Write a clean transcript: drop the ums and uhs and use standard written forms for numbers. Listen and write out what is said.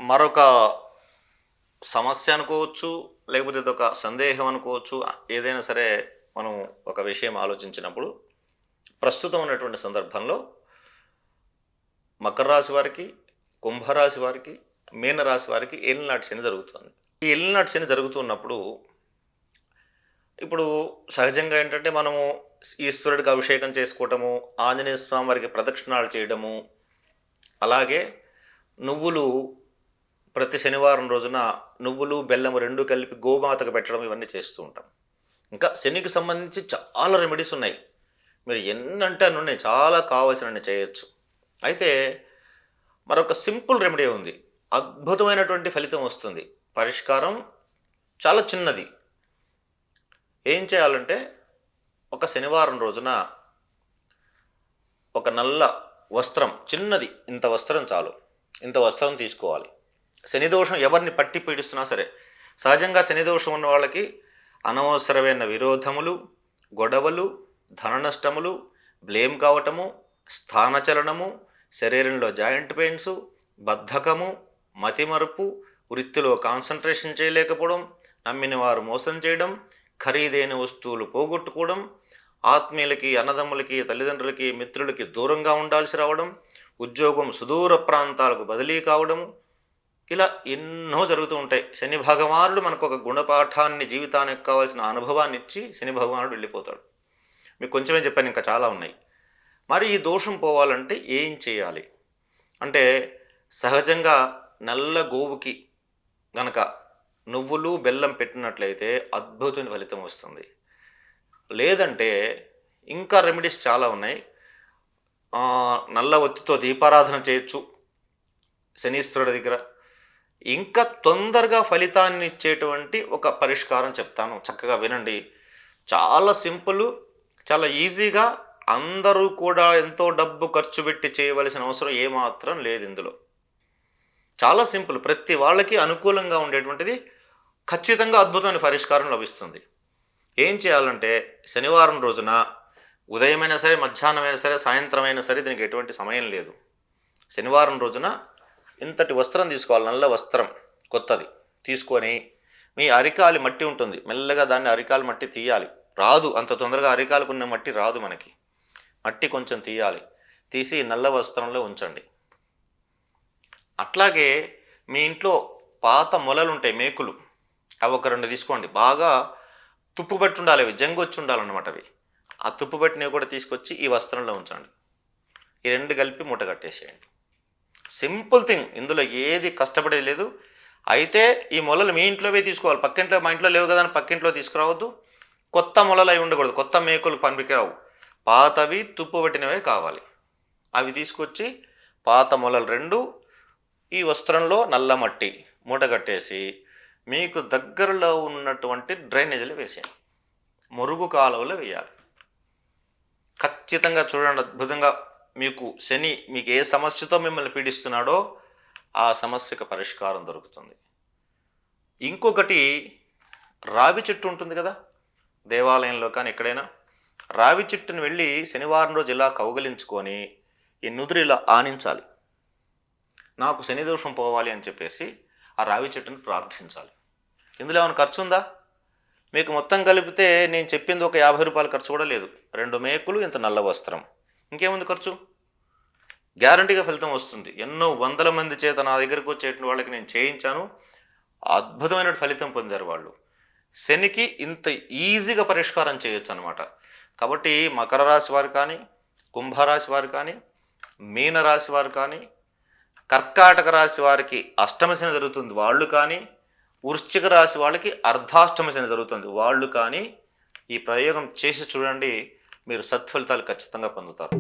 మరొక సమస్య అనుకోవచ్చు, లేకపోతే ఇదొక సందేహం అనుకోవచ్చు. ఏదైనా సరే మనం ఒక విషయం ఆలోచించినప్పుడు ప్రస్తుతం ఉన్నటువంటి సందర్భంలో మకర రాశి వారికి, కుంభరాశి వారికి, మీనరాశి వారికి ఏలినాటి శని జరుగుతుంది. ఈ ఏలినాటి శని జరుగుతున్నప్పుడు ఇప్పుడు సహజంగా ఏంటంటే మనము ఈశ్వరుడికి అభిషేకం చేసుకోవటము, ఆంజనేయ స్వామి వారికి ప్రదక్షిణాలు చేయడము, అలాగే నువ్వులు ప్రతి శనివారం రోజున నువ్వులు బెల్లం రెండు కలిపి గోమాతకు పెట్టడం ఇవన్నీ చేస్తూ ఉంటాం. ఇంకా శనికి సంబంధించి చాలా రెమెడీస్ ఉన్నాయి. మీరు ఎన్నంటే అన్ని ఉన్నాయి, చాలా కావాల్సినన్ని చేయొచ్చు. అయితే మరొక సింపుల్ రెమెడీ ఉంది, అద్భుతమైనటువంటి ఫలితం వస్తుంది. పరిష్కారం చాలా చిన్నది. ఏం చేయాలంటే ఒక శనివారం రోజున ఒక నల్ల వస్త్రం, చిన్నది ఇంత వస్త్రం చాలు, ఇంత వస్త్రం తీసుకోవాలి. శనిదోషం ఎవరిని పట్టి పీడిస్తున్నా సరే, సహజంగా శనిదోషం ఉన్న వాళ్ళకి అనవసరమైన విరోధములు, గొడవలు, ధన నష్టములు, బ్లేమ్ కావటము, స్థానచలనము, శరీరంలో జాయింట్ పెయిన్స్, బద్ధకము, మతిమరుపు, వృత్తిలో కాన్సన్ట్రేషన్ చేయలేకపోవడం, నమ్మిన వారు మోసం చేయడం, ఖరీదైన వస్తువులు పోగొట్టుకోవడం, ఆత్మీయులకి, అన్నదమ్ములకి, తల్లిదండ్రులకి, మిత్రులకి దూరంగా ఉండాల్సి రావడం, ఉద్యోగం సుదూర ప్రాంతాలకు బదిలీ కావడం, ఇలా ఎన్నో జరుగుతూ ఉంటాయి. శని భగవానుడు మనకు ఒక గుణపాఠాన్ని, జీవితానికి కావాల్సిన అనుభవాన్ని ఇచ్చి శని భగవానుడు వెళ్ళిపోతాడు. మీకు కొంచెమే చెప్పాను, ఇంకా చాలా ఉన్నాయి. మరి ఈ దోషం పోవాలంటే ఏం చేయాలి అంటే, సహజంగా నల్ల గోవుకి గనక నువ్వులు బెల్లం పెట్టినట్లయితే అద్భుతమైన ఫలితం వస్తుంది. లేదంటే ఇంకా రెమెడీస్ చాలా ఉన్నాయి. నల్ల ఒత్తితో దీపారాధన చేయొచ్చు శనీశ్వరుడి దగ్గర. ఇంకా తొందరగా ఫలితాన్ని ఇచ్చేటువంటి ఒక పరిష్కారం చెప్తాను, చక్కగా వినండి. చాలా సింపుల్, చాలా ఈజీగా, అందరూ కూడా ఎంతో డబ్బు ఖర్చు పెట్టి చేయవలసిన అవసరం ఏమాత్రం లేదు ఇందులో. చాలా సింపుల్, ప్రతి వాళ్ళకి అనుకూలంగా ఉండేటువంటిది, ఖచ్చితంగా అద్భుతమైన పరిష్కారం లభిస్తుంది. ఏం చేయాలంటే శనివారం రోజున ఉదయమైనా సరే, మధ్యాహ్నమైనా సరే, సాయంత్రం అయినా సరే, దీనికి ఎటువంటి సమయం లేదు. శనివారం రోజున ఇంతటి వస్త్రం తీసుకోవాలి, నల్ల వస్త్రం కొత్తది తీసుకొని, మీ అరికాలి మట్టి ఉంటుంది, మెల్లగా దాన్ని అరికాలి మట్టి తీయాలి. రాదు అంత తొందరగా, అరికాలుకున్న మట్టి రాదు మనకి. మట్టి కొంచెం తీయాలి, తీసి నల్ల వస్త్రంలో ఉంచండి. అట్లాగే మీ ఇంట్లో పాత మొలలు ఉంటాయి, మేకులు, అవి ఒక 2 తీసుకోండి. బాగా తుప్పు పట్టి ఉండాలి, అవి జంగొచ్చి ఉండాలన్నమాట. అవి ఆ తుప్పు పట్టినవి కూడా తీసుకొచ్చి ఈ వస్త్రంలో ఉంచండి. ఈ 2 కలిపి మూట కట్టేసేయండి. సింపుల్ థింగ్, ఇందులో ఏది కష్టపడేది లేదు. అయితే ఈ మొలలు మీ ఇంట్లోవే తీసుకోవాలి. పక్కింట్లో, మా ఇంట్లో లేవు కదా అని పక్కింట్లో తీసుకురావద్దు. కొత్త మొలలు అవి ఉండకూడదు, కొత్త మేకులు పనికిరావు, పాతవి తుప్పు పట్టినవే కావాలి. అవి తీసుకొచ్చి పాత మొలలు 2 ఈ వస్త్రంలో నల్ల మట్టి మూట కట్టేసి మీకు దగ్గరలో ఉన్నటువంటి డ్రైనేజీలో వేసేయండి, మురుగు కాలువలో వేయాలి. ఖచ్చితంగా చూడండి, అద్భుతంగా మీకు శని, మీకు ఏ సమస్యతో మిమ్మల్ని పీడిస్తున్నాడో ఆ సమస్యకు పరిష్కారం దొరుకుతుంది. ఇంకొకటి, రావి చెట్టు ఉంటుంది కదా దేవాలయంలో కానీ ఎక్కడైనా, రావి చెట్టుని వెళ్ళి శనివారం రోజు ఇలా కౌగలించుకొని ఈ నుదురు ఇలా ఆనించాలి. నాకు శని దోషం పోవాలి అని చెప్పేసి ఆ రావి చెట్టుని ప్రార్థించాలి. ఇందులో ఏమైనా ఖర్చు ఉందా? మీకు మొత్తం కలిపితే నేను చెప్పింది ఒక 50 రూపాయల ఖర్చు కూడా లేదు. 2 మేకులు, ఇంత నల్ల వస్త్రం, ఇంకేముంది ఖర్చు? గ్యారంటీగా ఫలితం వస్తుంది. ఎన్నో వందల మంది చేత నా దగ్గరకు వచ్చేటువంటి వాళ్ళకి నేను చేయించాను, అద్భుతమైన ఫలితం పొందారు వాళ్ళు. శనికి ఇంత ఈజీగా పరిష్కారం చేయొచ్చు అనమాట. కాబట్టి మకర రాశి వారు కానీ, కుంభరాశి వారు కానీ, మీనరాశి వారు కానీ, కర్కాటక రాశి వారికి అష్టమ శని జరుగుతుంది వాళ్ళు కానీ, వృశ్చిక రాశి వాళ్ళకి అర్ధాష్టమ శని జరుగుతుంది వాళ్ళు కానీ, ఈ ప్రయోగం చేసి చూడండి, మీరు సత్ఫలితాలు ఖచ్చితంగా పొందుతారు.